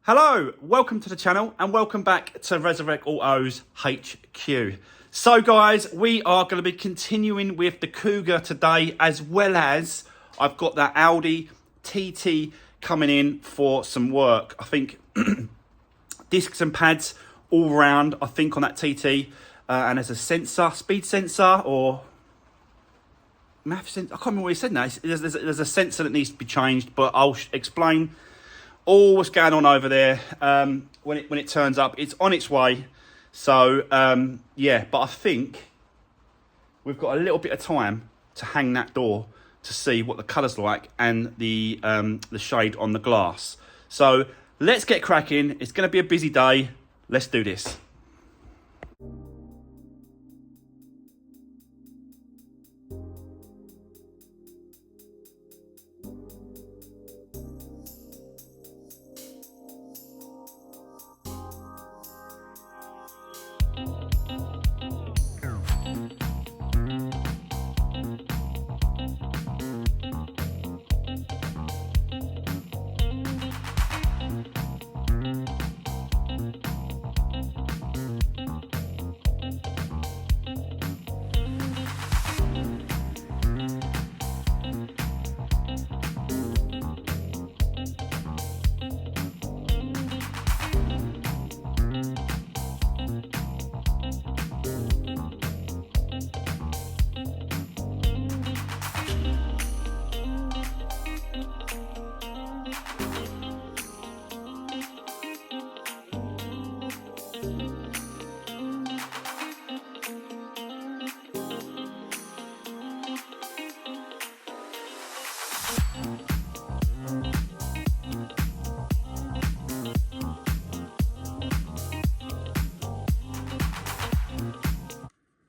Hello, welcome to the channel and welcome back to Resurwreck Autos HQ. So guys, we are going to be continuing with the Cougar today, as well as I've got that Audi TT coming in for some work. I think discs and pads all round, I think, on that TT. And there's a sensor, speed sensor or math sensor. I can't remember what he said now. There's a sensor that needs to be changed, but I'll explain all what's going on over there when it turns up. It's on its way. So yeah, but I think we've got a little bit of time to hang that door to see what the colour's like and the shade on the glass. So let's get cracking. It's going to be a busy day. Let's do this.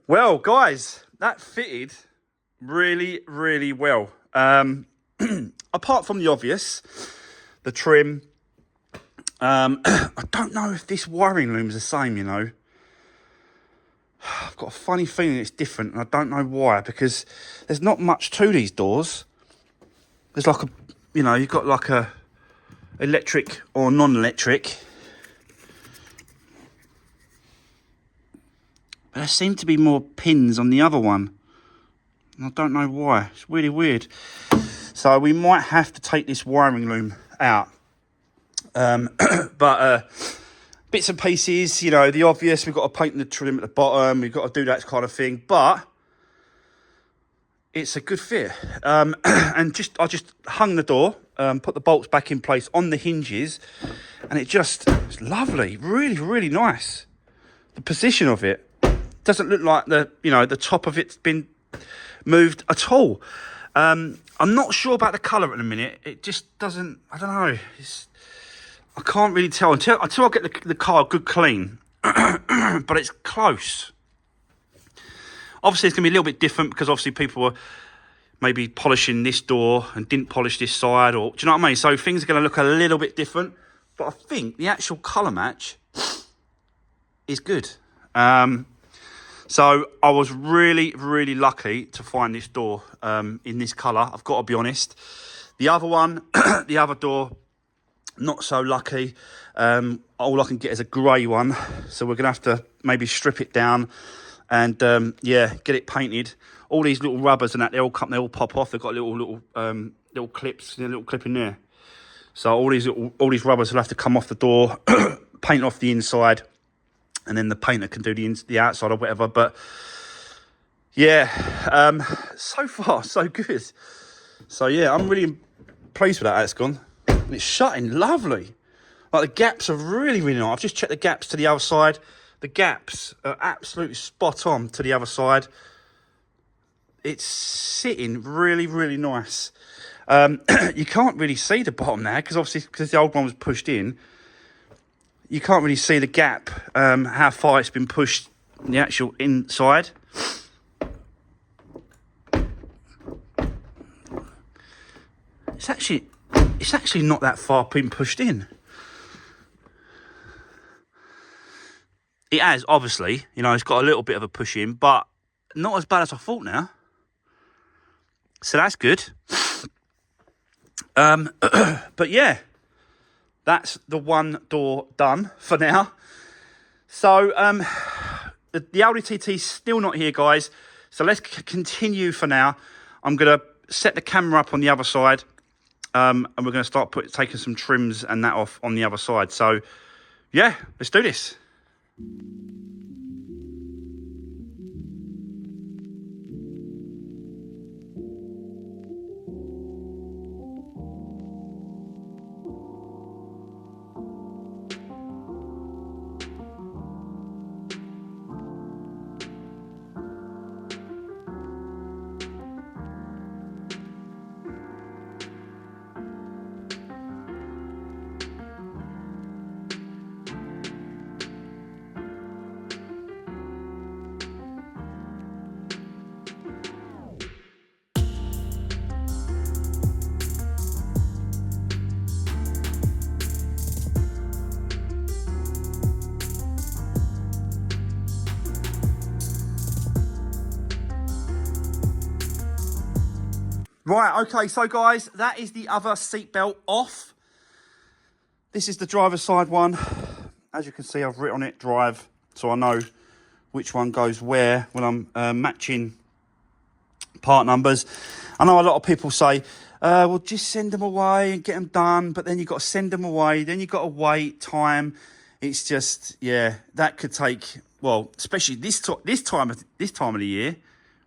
Well, guys, that fitted really, really well. Apart from the obvious, the trim. I don't know if this wiring loom's the same, you know. I've got a funny feeling it's different, and I don't know why, because there's not much to these doors. There's like a, you know, you've got like a electric or non-electric. But there seem to be more pins on the other one. I don't know why. It's really weird. So we might have to take this wiring loom out. But bits and pieces, you know, the obvious. We've got to paint the trim at the bottom. We've got to do that kind of thing. But it's a good fit. And I just hung the door, put the bolts back in place on the hinges. And it's lovely. Really, really nice. The position of it doesn't look like the top of it's been moved at all. I'm not sure about the colour at the minute. It just doesn't, I don't know. I can't really tell until I get the car good clean. But it's close. Obviously, it's going to be a little bit different because obviously people were maybe polishing this door and didn't polish this side, or do you know what I mean? So things are going to look a little bit different. But I think the actual colour match is good. So I was really, really lucky to find this door in this colour. I've got to be honest. The other one, the other door, not so lucky. All I can get is a grey one. So we're going to have to maybe strip it down and, yeah, get it painted. All these little rubbers and that, they all pop off. They've got little clips, a little clip in there. So all these rubbers will have to come off the door, paint off the inside. And then the painter can do the outside or whatever. But yeah, so far so good. So yeah, I'm really pleased with that how it's gone. And it's shutting lovely. Like the gaps are really, really nice. I've just checked the gaps to the other side. The gaps are absolutely spot on to the other side. It's sitting really, really nice. You can't really see the bottom there because the old one was pushed in. You can't really see the gap, how far it's been pushed in the actual inside. It's actually not that far been pushed in. It has, obviously, you know, it's got a little bit of a push in, but not as bad as I thought now. So that's good. But yeah, that's the one door done for now. So the Audi TT is still not here, guys. So let's continue for now. I'm going to set the camera up on the other side, and we're going to start taking some trims and that off on the other side. So yeah, let's do this. Right, okay, so guys, that is the other seatbelt off. This is the driver's side one. As you can see, I've written on it drive, so I know which one goes where when I'm matching part numbers. I know a lot of people say, well, just send them away and get them done, but then you've got to send them away, then you've got to wait time. It's just, yeah, that could take, well, especially this time of the year,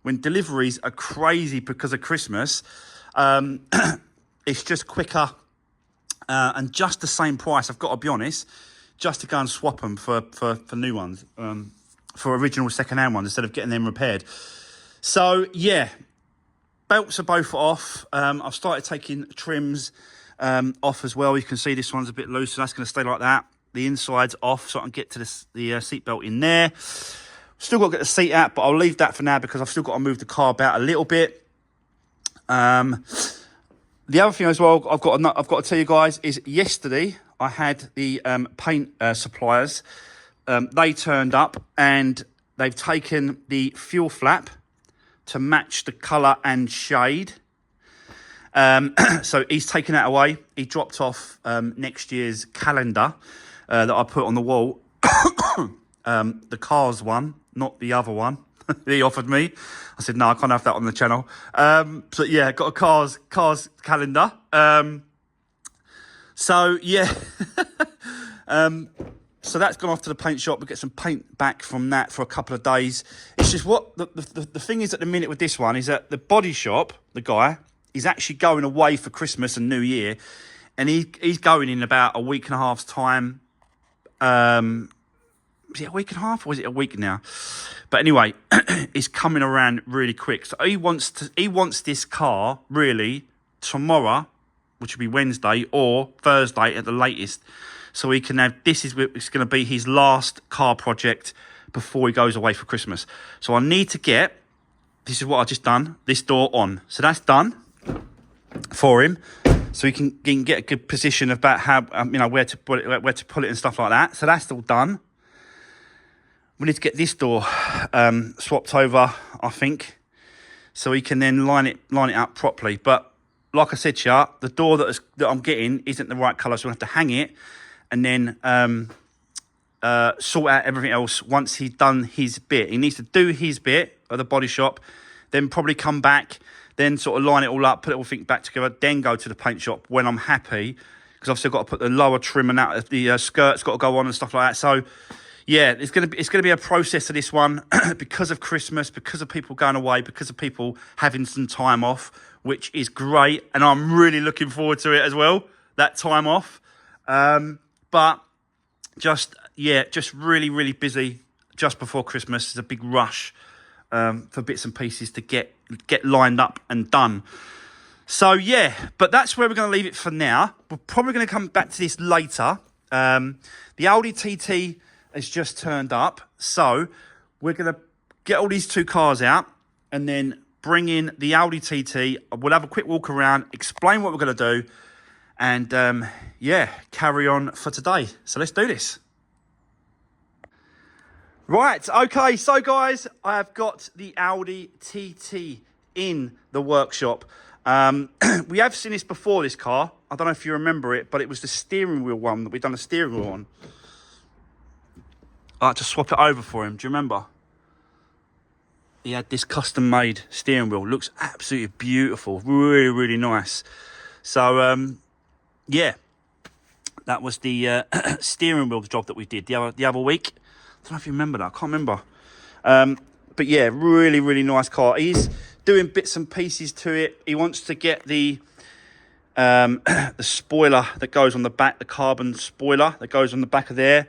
when deliveries are crazy because of Christmas, it's just quicker and just the same price. I've got to be honest, just to go and swap them for new ones, for original second-hand ones instead of getting them repaired. So yeah, belts are both off. I've started taking trims off as well. You can see this one's a bit loose, so that's going to stay like that. The inside's off, so I can get to the seat belt in there. Still got to get the seat out, but I'll leave that for now because I've still got to move the carb out a little bit. The other thing as well I've got to tell you guys is yesterday I had the paint suppliers. They turned up and they've taken the fuel flap to match the colour and shade. So he's taken that away. He dropped off next year's calendar that I put on the wall. The cars one, not the other one. He offered me. I said, no, I can't have that on the channel. So yeah, got a cars calendar. So yeah. So that's gone off to the paint shop. We get some paint back from that for a couple of days. It's just what the thing is at the minute with this one is that the body shop, the guy, is actually going away for Christmas and New Year. And he's going in about a week and a half's time. Is it a week and a half or is it a week now? But anyway, it's coming around really quick. So he wants this car really tomorrow, which will be Wednesday or Thursday at the latest. So he can have, it's going to be his last car project before he goes away for Christmas. So I need to get, this is what I've just done, this door on. So that's done for him. So he can get a good position about how, where to put it and stuff like that. So that's all done. We need to get this door swapped over, I think, so he can then line it up properly. But like I said to you, the door that I'm getting isn't the right colour, so we'll have to hang it and then sort out everything else once he's done his bit. He needs to do his bit at the body shop, then probably come back, then sort of line it all up, put everything back together, then go to the paint shop when I'm happy, because I've still got to put the lower trim and out, the skirt's got to go on and stuff like that. So yeah, it's gonna be a process to this one because of Christmas, because of people going away, because of people having some time off, which is great, and I'm really looking forward to it as well. That time off, but just really busy just before Christmas. There's a big rush for bits and pieces to get lined up and done. So yeah, but that's where we're going to leave it for now. We're probably going to come back to this later. The Audi TT has just turned up, so we're going to get all these two cars out and then bring in the Audi TT. We'll have a quick walk around, explain what we're going to do, and yeah, carry on for today. So let's do this. Right, okay, so guys, I have got the Audi TT in the workshop. We have seen this before, this car. I don't know if you remember it, but it was the steering wheel one that we've done the steering wheel on. I had to swap it over for him. Do you remember? He had this custom made steering wheel. Looks absolutely beautiful. Really, really nice. So, yeah, that was the steering wheel job that we did the other week. I don't know if you remember that. I can't remember. But yeah, really, really nice car. He's doing bits and pieces to it. He wants to get the the spoiler that goes on the back, the carbon spoiler that goes on the back of there.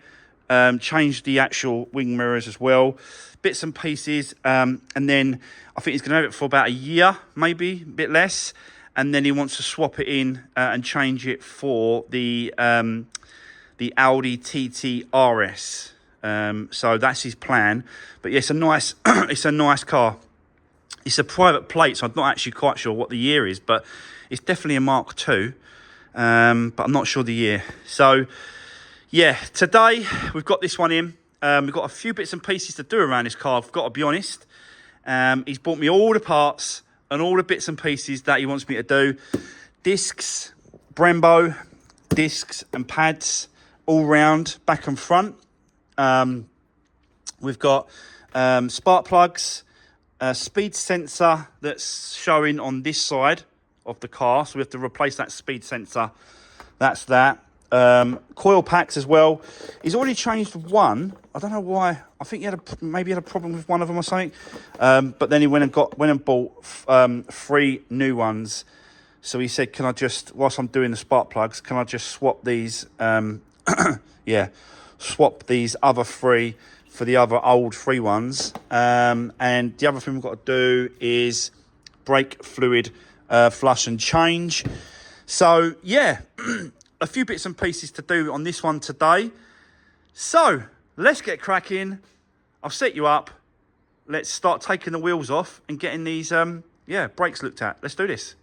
Change the actual wing mirrors as well. Bits and pieces. And then I think he's going to have it for about a year, maybe, a bit less. And then he wants to swap it in and change it for the Audi TT RS. So that's his plan. But yeah, it's a nice, it's a nice car. It's a private plate, so I'm not actually quite sure what the year is, but it's definitely a Mark II. But I'm not sure the year. So yeah, today we've got this one in. We've got a few bits and pieces to do around this car, I've got to be honest. He's bought me all the parts and all the bits and pieces that he wants me to do. Discs, Brembo, discs and pads all round, back and front. We've got spark plugs, a speed sensor that's showing on this side of the car, so we have to replace that speed sensor. That's that. Coil packs as well. He's already changed one. I don't know why. I think he had maybe had a problem with one of them or something. But then he went and bought 3 new ones. So he said, "Can I just, whilst I'm doing the spark plugs, can I just swap these? Yeah, swap these other 3 for the other old 3 ones." And the other thing we've got to do is brake fluid flush and change. So yeah, a few bits and pieces to do on this one today. So let's get cracking. I've set you up. Let's start taking the wheels off and getting these brakes looked at. Let's do this.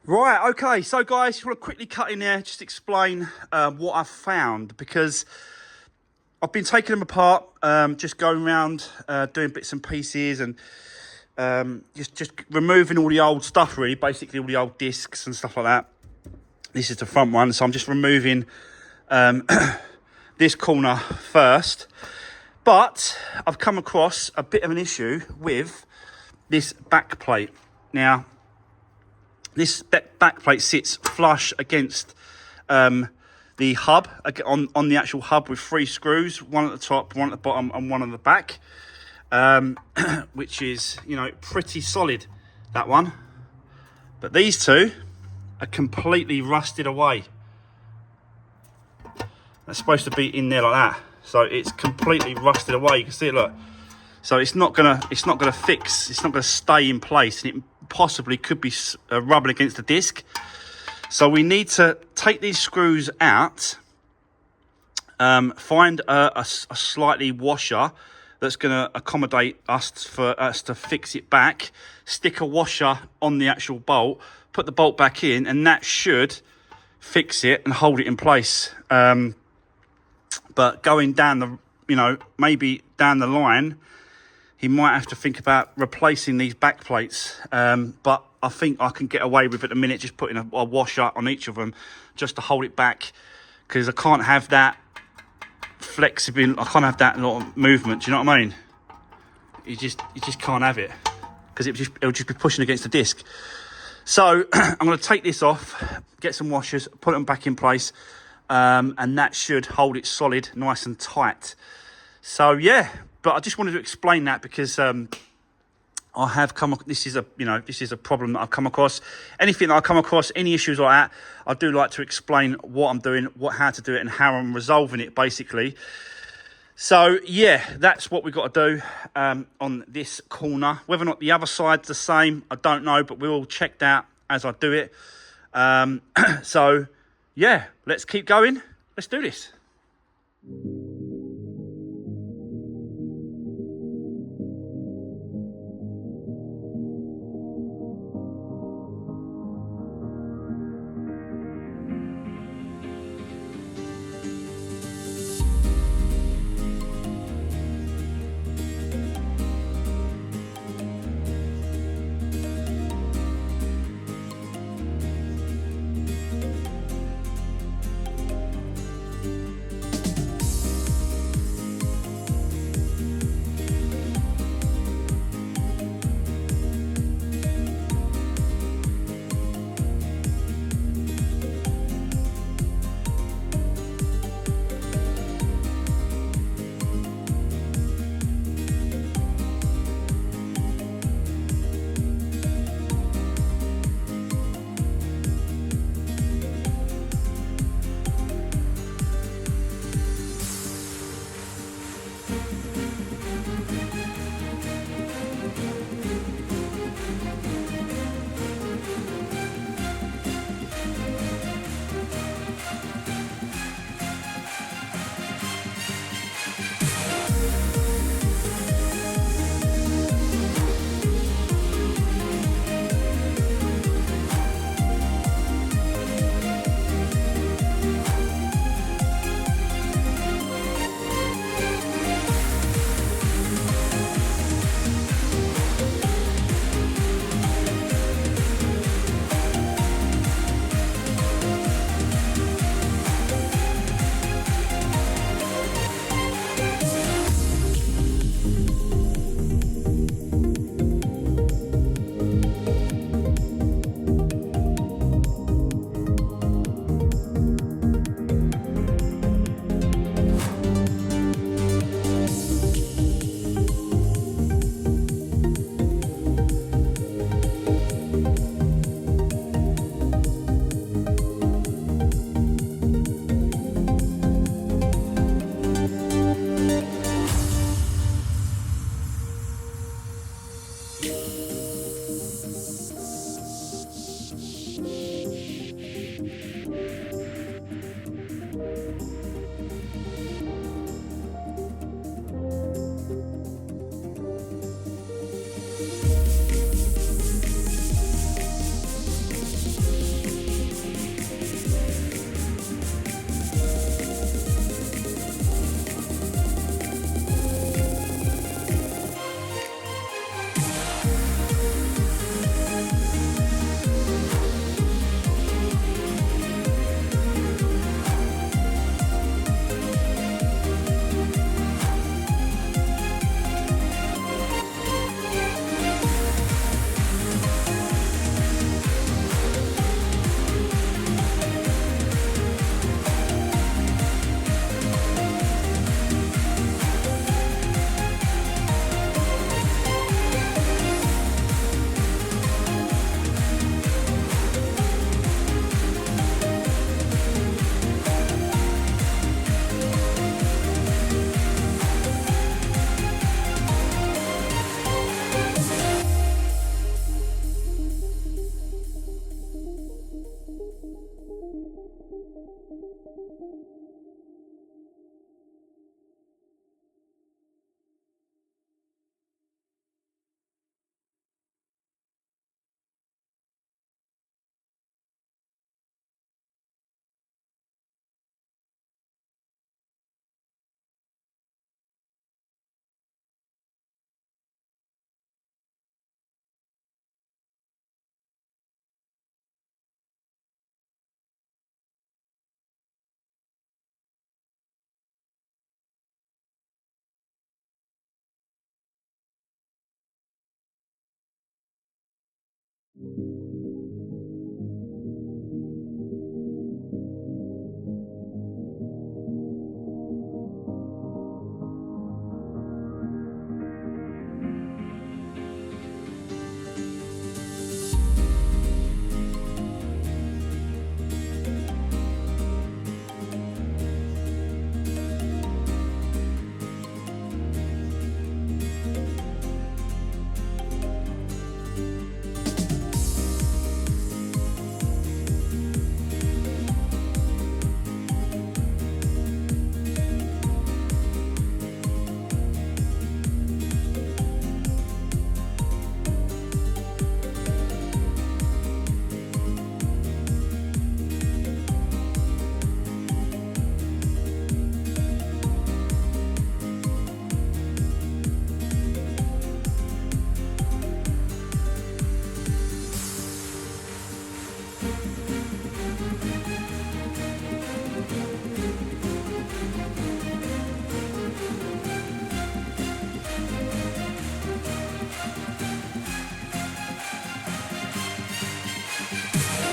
Right, okay, so guys, just want to quickly cut in there, just explain what I've found, because I've been taking them apart, just going around doing bits and pieces, and just removing all the old stuff, really, basically all the old discs and stuff like that. This is the front one, so I'm just removing this corner first. But I've come across a bit of an issue with this back plate. Now, this back plate sits flush against the hub, on the actual hub, with 3 screws, one at the top, one at the bottom, and one on the back, which is, you know, pretty solid, that one. But these two are completely rusted away. That's supposed to be in there like that, so it's completely rusted away. You can see it, look. So it's not gonna fix. It's not gonna stay in place, and it possibly could be rubbing against the disc. So we need to take these screws out, find a slightly washer that's going to accommodate us for us to fix it back, stick a washer on the actual bolt, put the bolt back in, and that should fix it and hold it in place. But going down the, you know, maybe down the line, he might have to think about replacing these back plates. But I think I can get away with it at the minute, just putting a washer on each of them just to hold it back, because I can't have that flexibility. I can't have that lot of movement. Do you know what I mean? You just can't have it, because it'll just be pushing against the disc. So I'm going to take this off, get some washers, put them back in place, and that should hold it solid, nice and tight. So yeah, but I just wanted to explain that, because I have this is a problem that I've come across. Anything that I come across, any issues like that, I do like to explain what I'm doing, how to do it, and how I'm resolving it, basically. So yeah, that's what we've got to do on this corner. Whether or not the other side's the same, I don't know, but we'll check that as I do it. So yeah, let's keep going. Let's do this.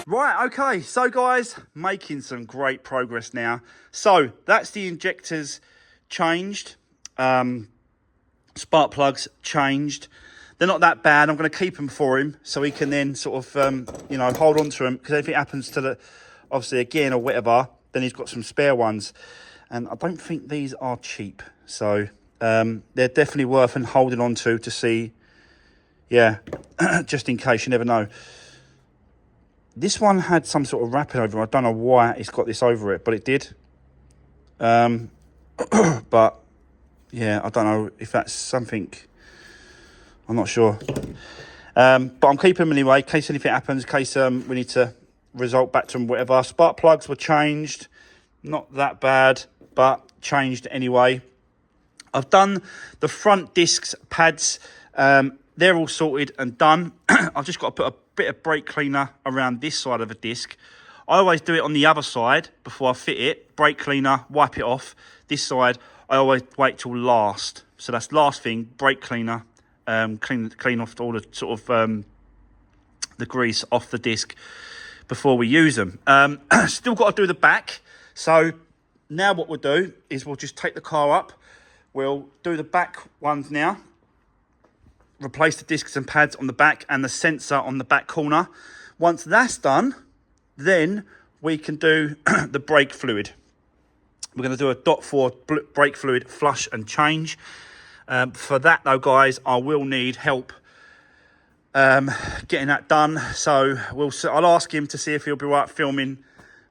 Right, okay, so guys, making some great progress now. So that's the injectors changed, spark plugs changed. They're not that bad. I'm going to keep them for him so he can then sort of, you know, hold on to them, because if it happens to the, obviously again or whatever, then he's got some spare ones. And I don't think these are cheap, so they're definitely worth and holding on to see, yeah, just in case, you never know. This one had some sort of wrapping over it. I don't know why it's got this over it, but it did. But yeah, I don't know if that's something. I'm not sure. But I'm keeping them anyway, in case anything happens, in case we need to result back to them, whatever. Spark plugs were changed. Not that bad, but changed anyway. I've done the front discs, pads. They're all sorted and done. I've just got to put a bit of brake cleaner around this side of the disc. I always do it on the other side before I fit it. Brake cleaner, wipe it off. This side, I always wait till last. So that's last thing, brake cleaner. Clean off all the sort of the grease off the disc before we use them. Still got to do the back. So now what we'll do is we'll just take the car up. We'll do the back ones now. Replace the discs and pads on the back and the sensor on the back corner. Once that's done, then we can do the brake fluid. We're going to do a .4 brake fluid flush and change. For that though, guys, I will need help getting that done. So I'll ask him to see if he'll be right filming.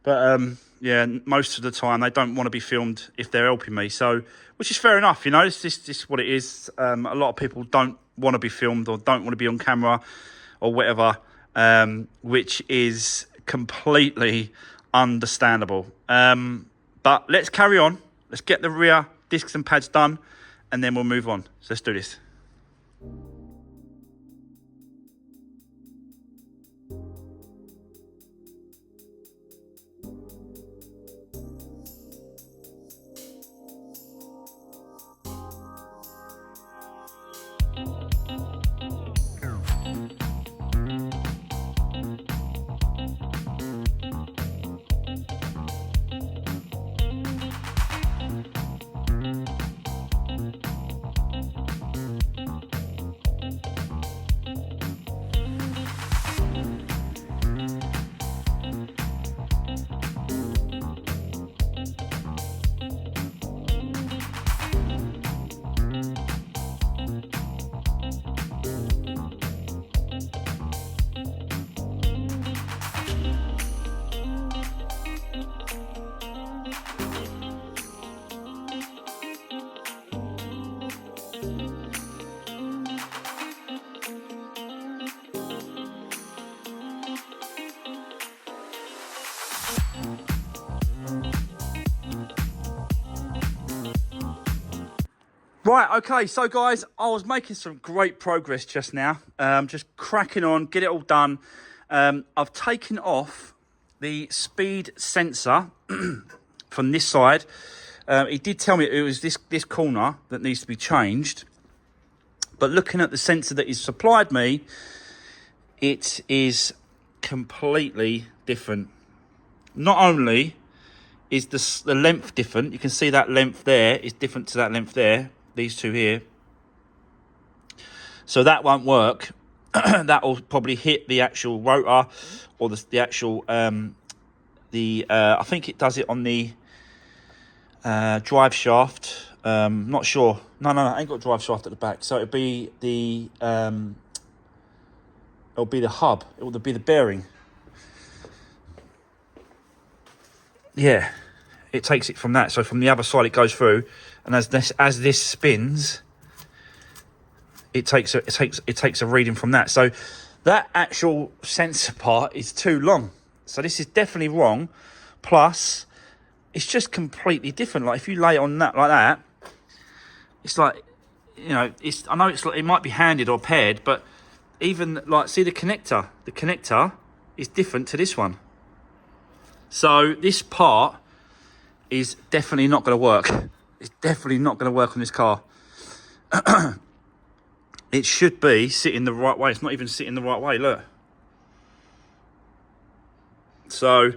But yeah, most of the time they don't want to be filmed if they're helping me. So, which is fair enough, you know. This is what it is. A lot of people don't want to be filmed or don't want to be on camera or whatever, which is completely understandable. But let's carry on. Let's get the rear discs and pads done, and then we'll move on. So let's do this. Right, okay, so guys, I was making some great progress just now. Just cracking on, get it all done. I've taken off the speed sensor from this side. He did tell me it was this corner that needs to be changed. But looking at the sensor that he's supplied me, it is completely different. Not only is the length different, you can see that length there is different to that length there, these two here. So that won't work. That will probably hit the actual rotor or the actual, I think it does it on the drive shaft. Not sure. No, I ain't got a drive shaft at the back. So it'll be the hub. It will be the bearing. Yeah, it takes it from that. So from the other side, it goes through, and as this spins, it takes a reading from that. So that actual sensor part is too long. So this is definitely wrong. Plus, it's just completely different. Like if you lay it on that like that, it's like, you know, I know it's like, it might be handed or paired, but even like, see the connector. The connector is different to this one. So this part is definitely not going to work. It's definitely not going to work on this car. It should be sitting the right way. It's not even sitting the right way, look. So,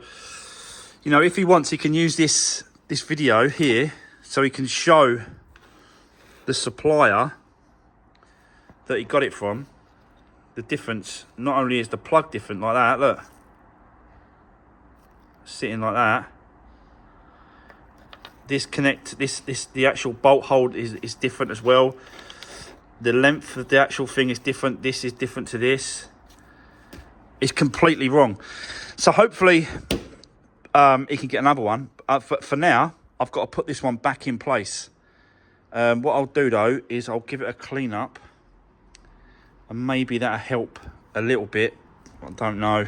you know, if he wants, he can use this video here so he can show the supplier that he got it from the difference. Not only is the plug different like that, look. Sitting like that. The actual bolt hold is different as well. The length of the actual thing is different. This is different to this. It's completely wrong. So hopefully he can get another one. For now, I've got to put this one back in place. What I'll do though is I'll give it a clean up, and maybe that'll help a little bit. I don't know,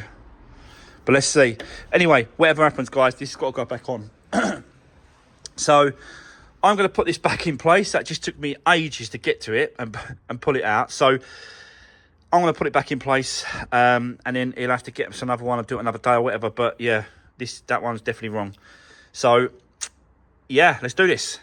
but let's see. Anyway, whatever happens, guys, this has got to go back on. So I'm going to put this back in place. That just took me ages to get to it and pull it out. So I'm going to put it back in place, and then he'll have to get us another one or do it another day or whatever. But yeah, that one's definitely wrong. So yeah, let's do this.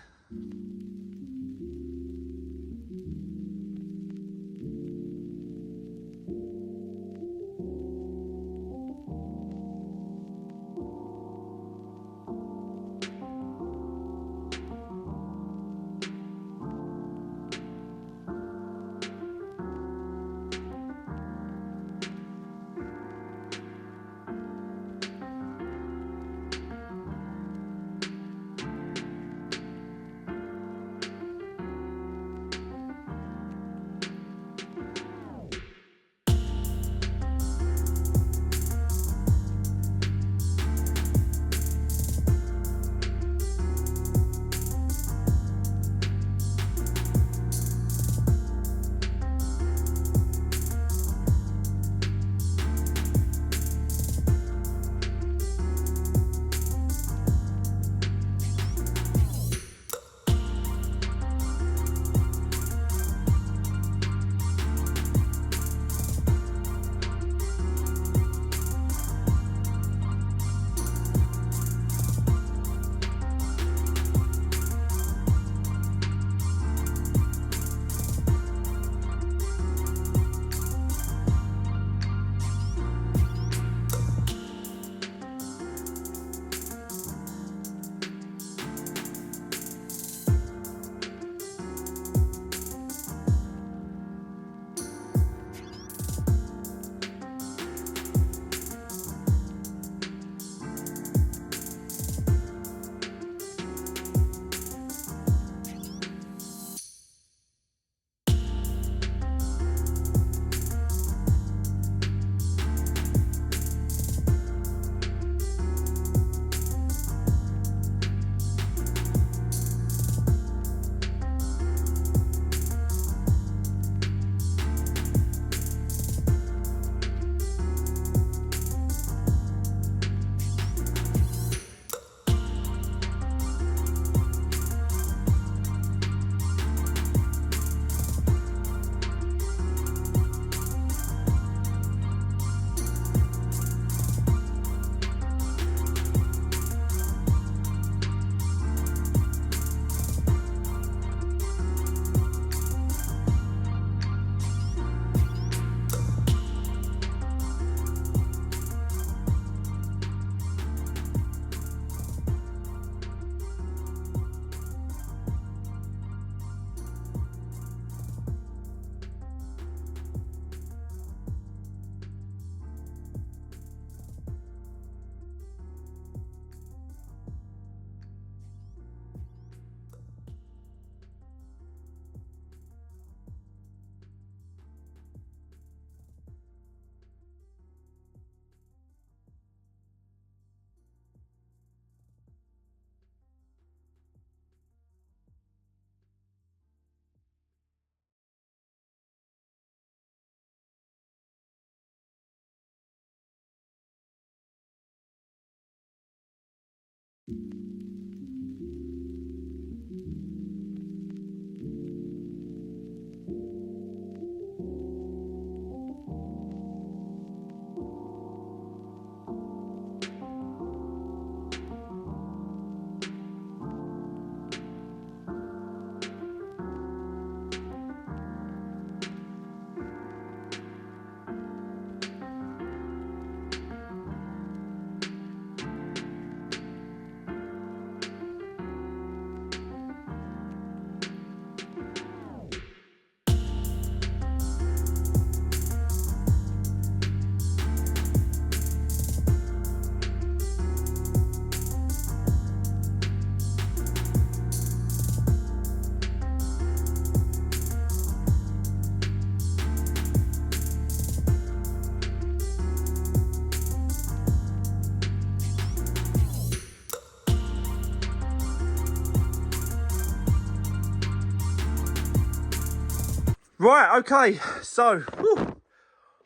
Right, okay, so, whew,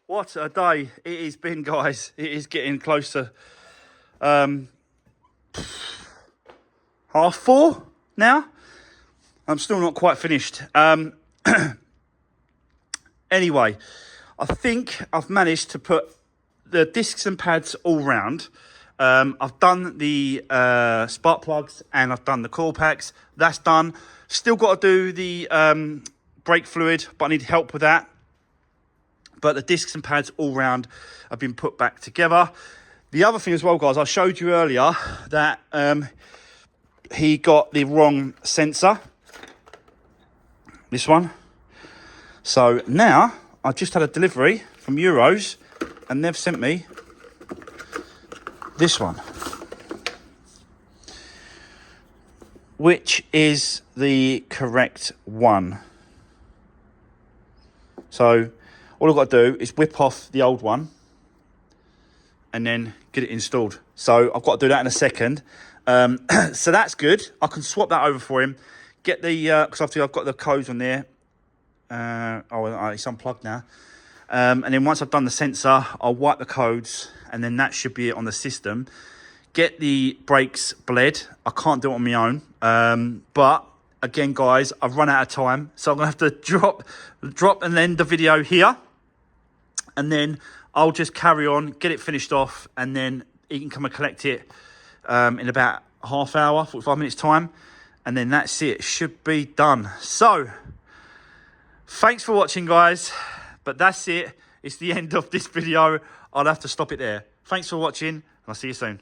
what a day it has been, guys. It is getting close to 4:30 now. I'm still not quite finished. Anyway, I think I've managed to put the discs and pads all round. I've done the spark plugs and I've done the coil packs. That's done. Still got to do the brake fluid, but I need help with that. But the discs and pads all round have been put back together. The other thing as well, guys, I showed you earlier that he got the wrong sensor. This one. So now I just had a delivery from Euros and they've sent me this one, which is the correct one. So all I've got to do is whip off the old one and then get it installed. So I've got to do that in a second. So that's good. I can swap that over for him. Get the, because obviously I've got the codes on there. It's unplugged now. And then once I've done the sensor, I'll wipe the codes and then that should be it on the system. Get the brakes bled. I can't do it on my own. But again, guys, I've run out of time. So I'm going to have to drop and end the video here. And then I'll just carry on, get it finished off. And then he can come and collect it in about half hour, 45 minutes time. And then that's it. Should be done. So thanks for watching, guys. But that's it. It's the end of this video. I'll have to stop it there. Thanks for watching, and I'll see you soon.